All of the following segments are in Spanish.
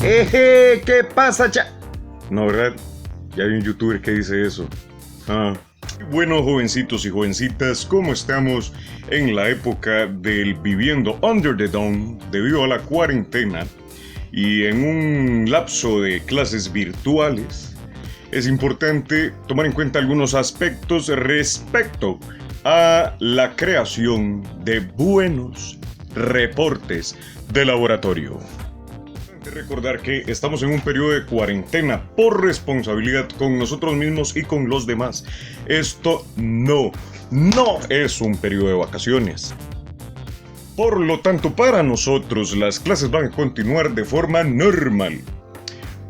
¿Qué pasa, No, ¿verdad? Ya hay un youtuber que dice eso. Bueno, jovencitos y jovencitas, ¿cómo estamos en la época del viviendo under the dome debido a la cuarentena y en un lapso de clases virtuales? Es importante tomar en cuenta algunos aspectos respecto a la creación de buenos reportes de laboratorio. Recordar que estamos en un periodo de cuarentena por responsabilidad con nosotros mismos y con los demás. Esto no es un periodo de vacaciones. Por lo tanto, para nosotros las clases van a continuar de forma normal.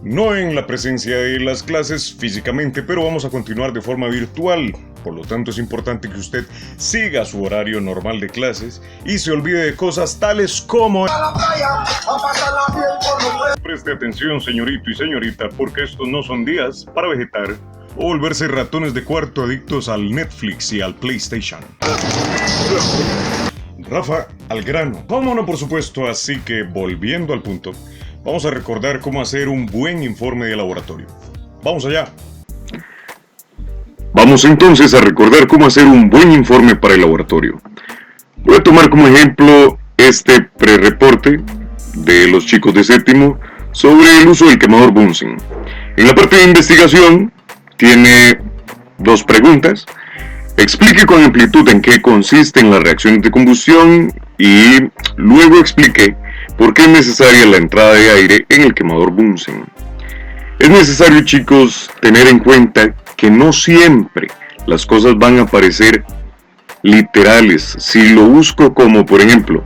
No en la presencia de las clases físicamente, pero vamos a continuar de forma virtual. Por lo tanto, es importante que usted siga su horario normal de clases y se olvide de cosas tales como... Preste atención, señorito y señorita, porque estos no son días para vegetar o volverse ratones de cuarto adictos al Netflix y al PlayStation. Rafa, al grano. Vámonos, por supuesto, así que volviendo al punto, vamos a recordar cómo hacer un buen informe de laboratorio. ¡Vamos allá! Vamos entonces a recordar cómo hacer un buen informe para el laboratorio. Voy a tomar como ejemplo este pre-reporte de los chicos de séptimo sobre el uso del quemador Bunsen. En la parte de investigación tiene dos preguntas. Explique con amplitud en qué consisten las reacciones de combustión y luego explique por qué es necesaria la entrada de aire en el quemador Bunsen. Es necesario, chicos, tener en cuenta que no siempre las cosas van a parecer literales. Si lo busco como, por ejemplo,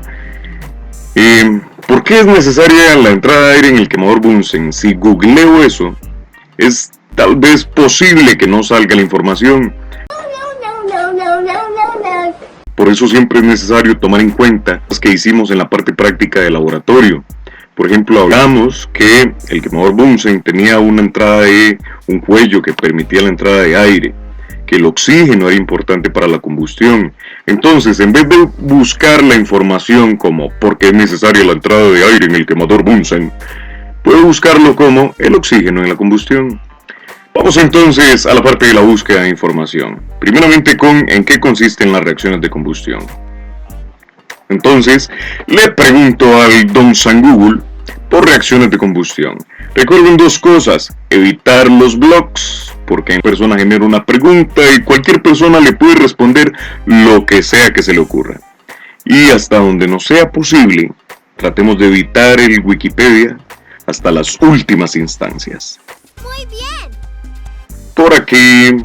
¿por qué es necesaria la entrada de aire en el quemador Bunsen? Si googleo eso, es tal vez posible que no salga la información. Por eso siempre es necesario tomar en cuenta las que hicimos en la parte práctica del laboratorio. Por ejemplo, hablamos que el quemador Bunsen tenía una entrada de un cuello que permitía la entrada de aire, que el oxígeno era importante para la combustión. Entonces, en vez de buscar la información como ¿por qué es necesaria la entrada de aire en el quemador Bunsen?, puedo buscarlo como el oxígeno en la combustión. Vamos entonces a la parte de la búsqueda de información. Primeramente con en qué consisten las reacciones de combustión. Entonces, le pregunto al Don San Google por reacciones de combustión. Recuerden dos cosas: evitar los blogs, porque una persona genera una pregunta y cualquier persona le puede responder lo que sea que se le ocurra. Y hasta donde no sea posible, tratemos de evitar el Wikipedia hasta las últimas instancias. Muy bien. Por aquí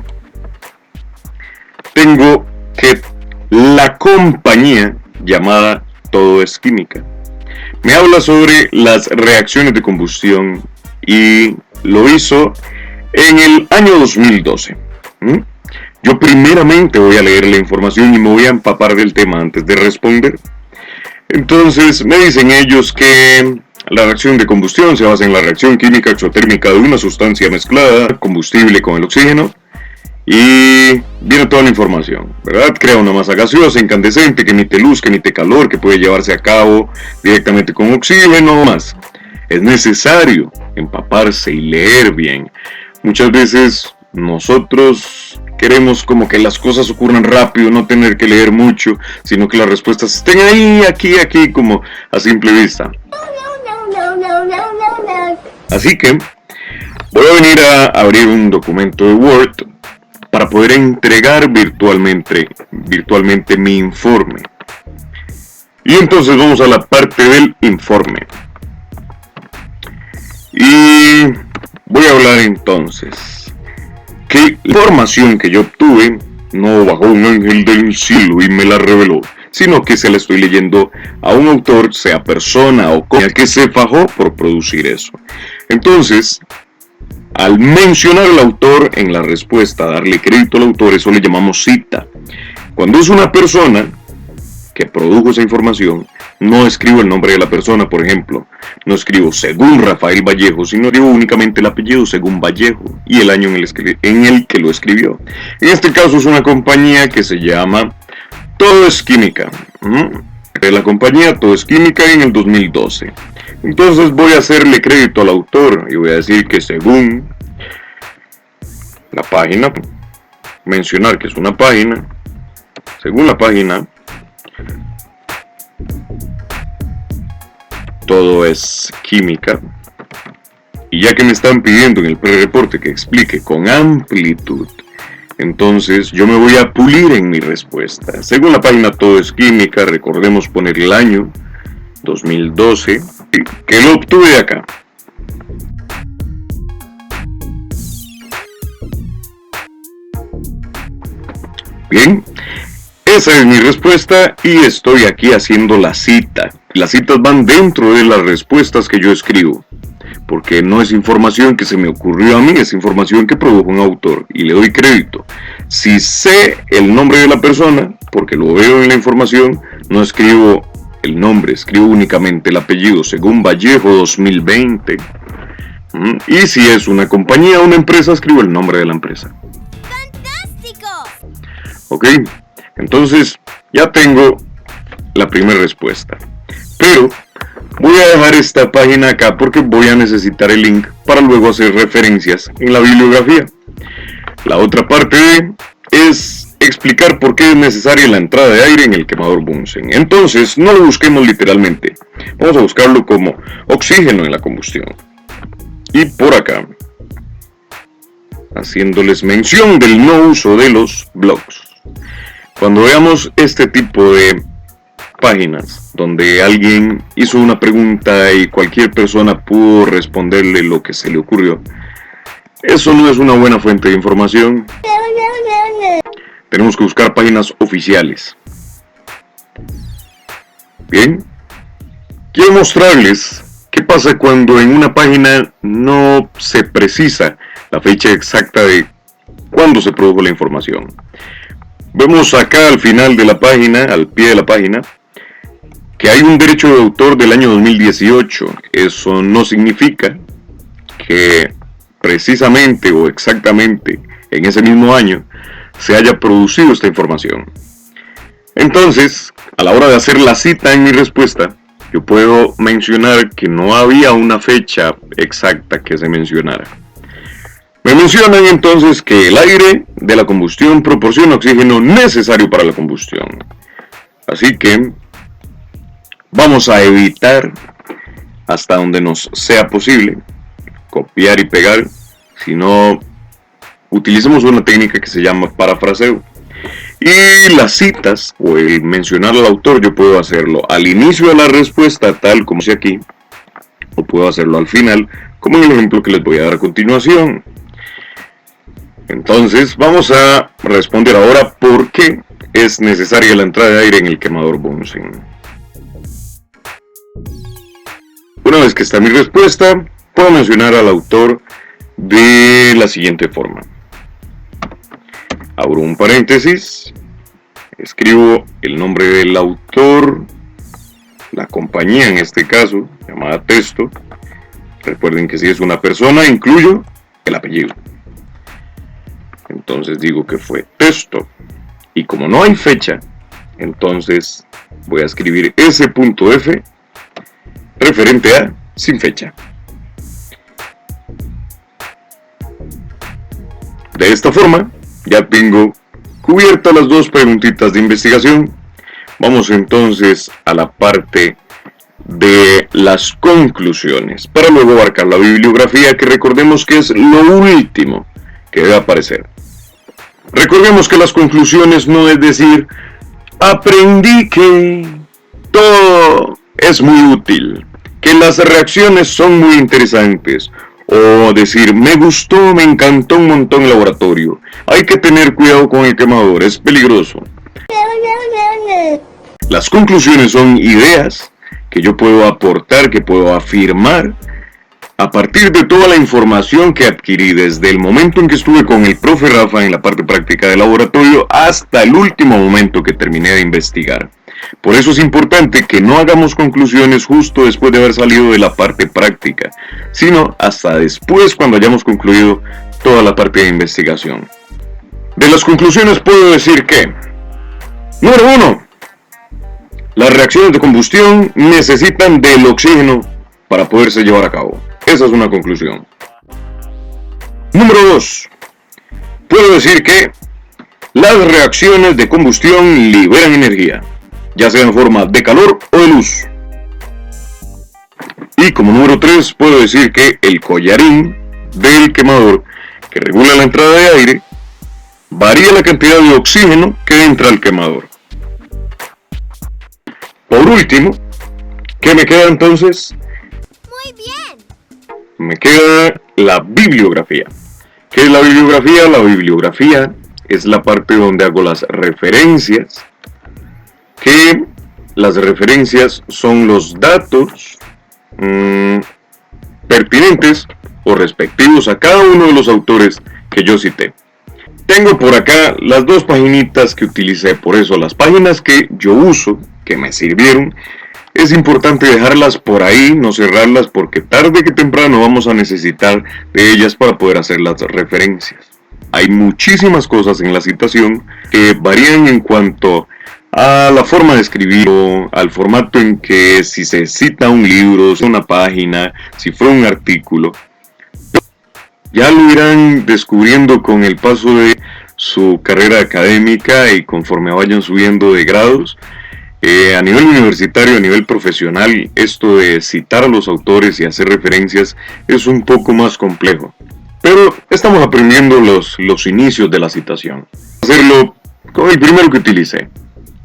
tengo que la compañía llamada Todo es Química me habla sobre las reacciones de combustión y lo hizo en el año 2012. Yo primeramente voy a leer la información y me voy a empapar del tema antes de responder. Entonces me dicen ellos que la reacción de combustión se basa en la reacción química exotérmica de una sustancia mezclada, combustible con el oxígeno. Y viene toda la información, ¿verdad? Crea una masa gaseosa incandescente que emite luz, que emite calor, que puede llevarse a cabo directamente con oxígeno, más. Es necesario empaparse y leer bien. Muchas veces nosotros queremos como que las cosas ocurran rápido, no tener que leer mucho, sino que las respuestas estén ahí, aquí, como a simple vista. Así que voy a venir a abrir un documento de Word para poder entregar virtualmente mi informe. Y entonces vamos a la parte del informe. Y voy a hablar entonces que la información que yo obtuve no bajó un ángel del cielo y me la reveló, sino que se la estoy leyendo a un autor, sea persona o cosa, que se fajó por producir eso. Entonces, al mencionar al autor en la respuesta, darle crédito al autor, eso le llamamos cita. Cuando es una persona que produjo esa información, no escribo el nombre de la persona, por ejemplo. No escribo según Rafael Vallejo, sino escribo únicamente el apellido según Vallejo y el año en el que lo escribió. En este caso es una compañía que se llama Todo es Química. de la compañía Todo es Química en el 2012. Entonces voy a hacerle crédito al autor y voy a decir que según la página, mencionar que es una página, según la página, Todo es Química. Y ya que me están pidiendo en el pre-reporte que explique con amplitud, entonces yo me voy a pulir en mi respuesta. Según la página Todo es Química, recordemos poner el año 2012, que lo obtuve de acá. Bien, esa es mi respuesta y estoy aquí haciendo la cita. Las citas van dentro de las respuestas que yo escribo, porque no es información que se me ocurrió a mí, es información que produjo un autor y le doy crédito. Si sé el nombre de la persona, porque lo veo en la información, no escribo el nombre, escribo únicamente el apellido, según Vallejo 2020. Y si es una compañía o una empresa, escribo el nombre de la empresa. ¡Fantástico! Ok, entonces ya tengo la primera respuesta. Pero voy a dejar esta página acá porque voy a necesitar el link para luego hacer referencias en la bibliografía. La otra parte es explicar por qué es necesaria la entrada de aire en el quemador Bunsen. Entonces, no lo busquemos literalmente. Vamos a buscarlo como oxígeno en la combustión. Y por acá, haciéndoles mención del no uso de los blogs. Cuando veamos este tipo de páginas donde alguien hizo una pregunta y cualquier persona pudo responderle lo que se le ocurrió, eso no es una buena fuente de información. Tenemos que buscar páginas oficiales. Bien, quiero mostrarles qué pasa cuando en una página no se precisa la fecha exacta de cuándo se produjo la información. Vemos acá al final de la página, al pie de la página, que hay un derecho de autor del año 2018. Eso no significa que precisamente o exactamente en ese mismo año se haya producido esta información. Entonces, a la hora de hacer la cita en mi respuesta, yo puedo mencionar que no había una fecha exacta que se mencionara. Me mencionan entonces que el aire de la combustión proporciona oxígeno necesario para la combustión. Así que vamos a evitar, hasta donde nos sea posible, copiar y pegar, sino utilicemos una técnica que se llama parafraseo. Y las citas, o el mencionar al autor, yo puedo hacerlo al inicio de la respuesta, tal como dice aquí, o puedo hacerlo al final, como en el ejemplo que les voy a dar a continuación. Entonces, vamos a responder ahora por qué es necesaria la entrada de aire en el quemador Bunsen. Una vez que está mi respuesta, puedo mencionar al autor de la siguiente forma. Abro un paréntesis, escribo el nombre del autor, la compañía en este caso, llamada Testo. Recuerden que si es una persona, incluyo el apellido. Entonces digo que fue Testo. Y como no hay fecha, entonces voy a escribir S.F referente a sin fecha. De esta forma, ya tengo cubiertas las dos preguntitas de investigación. Vamos entonces a la parte de las conclusiones, para luego abarcar la bibliografía, que recordemos que es lo último que debe aparecer. Recordemos que las conclusiones no es decir, aprendí que todo es muy útil, que las reacciones son muy interesantes, o decir, me gustó, me encantó un montón el laboratorio, hay que tener cuidado con el quemador, es peligroso. Las conclusiones son ideas que yo puedo aportar, que puedo afirmar, a partir de toda la información que adquirí desde el momento en que estuve con el profe Rafa en la parte práctica del laboratorio hasta el último momento que terminé de investigar. Por eso es importante que no hagamos conclusiones justo después de haber salido de la parte práctica, sino hasta después, cuando hayamos concluido toda la parte de investigación. De las conclusiones puedo decir que, número 1, Las reacciones de combustión necesitan del oxígeno para poderse llevar a cabo. Esa es una conclusión. Número 2. Puedo decir que las reacciones de combustión liberan energía, ya sea en forma de calor o de luz. Y como número 3, puedo decir que el collarín del quemador, que regula la entrada de aire, varía la cantidad de oxígeno que entra al quemador. Por último, ¿qué me queda entonces? Muy bien. Me queda la bibliografía. ¿Qué es la bibliografía? La bibliografía es la parte donde hago las referencias, que las referencias son los datos pertinentes o respectivos a cada uno de los autores que yo cité. Tengo por acá las dos paginitas que utilicé, por eso las páginas que yo uso, que me sirvieron, es importante dejarlas por ahí, no cerrarlas, porque tarde que temprano vamos a necesitar de ellas para poder hacer las referencias. Hay muchísimas cosas en la citación que varían en cuanto a la forma de escribir, al formato en que si se cita un libro, una página, si fue un artículo. Ya lo irán descubriendo con el paso de su carrera académica y conforme vayan subiendo de grados. A nivel universitario, a nivel profesional, esto de citar a los autores y hacer referencias es un poco más complejo. Pero estamos aprendiendo los inicios de la citación. Hacerlo con el primero que utilicé.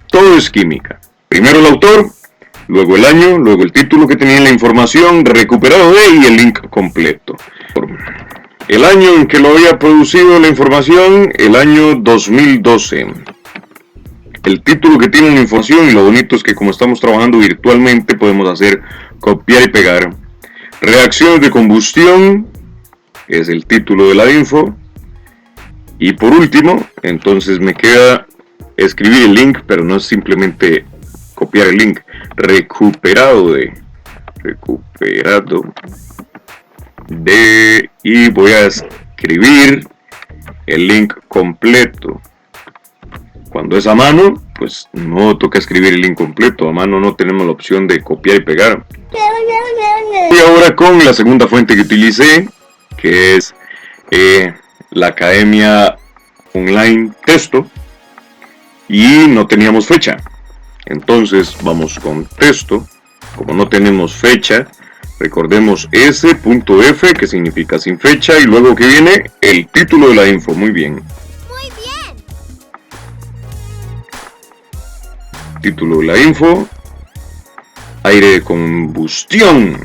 Todo es química. Primero el autor, luego el año, luego el título que tenía la información, recuperado de y el link completo. El año en que lo había producido la información, el año 2012. El título que tiene la información, y lo bonito es que como estamos trabajando virtualmente podemos hacer copiar y pegar. Reacciones de combustión es el título de la info. Y por último, entonces me queda escribir el link, pero no es simplemente copiar el link. Recuperado de y voy a escribir el link completo. Cuando es a mano, pues no toca escribir el link completo. A mano no tenemos la opción de copiar y pegar. Y ahora con la segunda fuente que utilicé, que es la Academia Online Texto, y no teníamos fecha. Entonces vamos con texto. Como no tenemos fecha, recordemos S.F, que significa sin fecha, y luego que viene el título de la info. Muy bien. Muy bien. Título de la info: aire de combustión.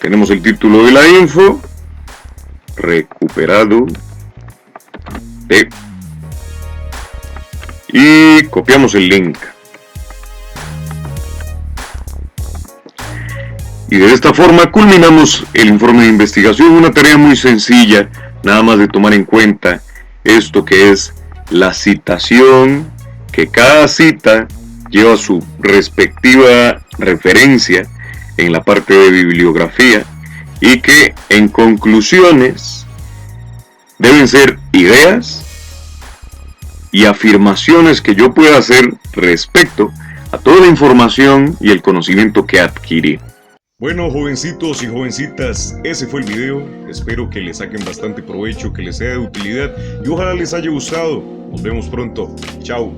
Tenemos el título de la info: recuperado de, y copiamos el link. Y de esta forma culminamos el informe de investigación, una tarea muy sencilla, nada más de tomar en cuenta esto que es la citación, que cada cita lleva su respectiva referencia en la parte de bibliografía, y que en conclusiones deben ser ideas y afirmaciones que yo pueda hacer respecto a toda la información y el conocimiento que adquirí. Bueno, jovencitos y jovencitas, ese fue el video. Espero que le saquen bastante provecho, que les sea de utilidad y ojalá les haya gustado. Nos vemos pronto. Chao.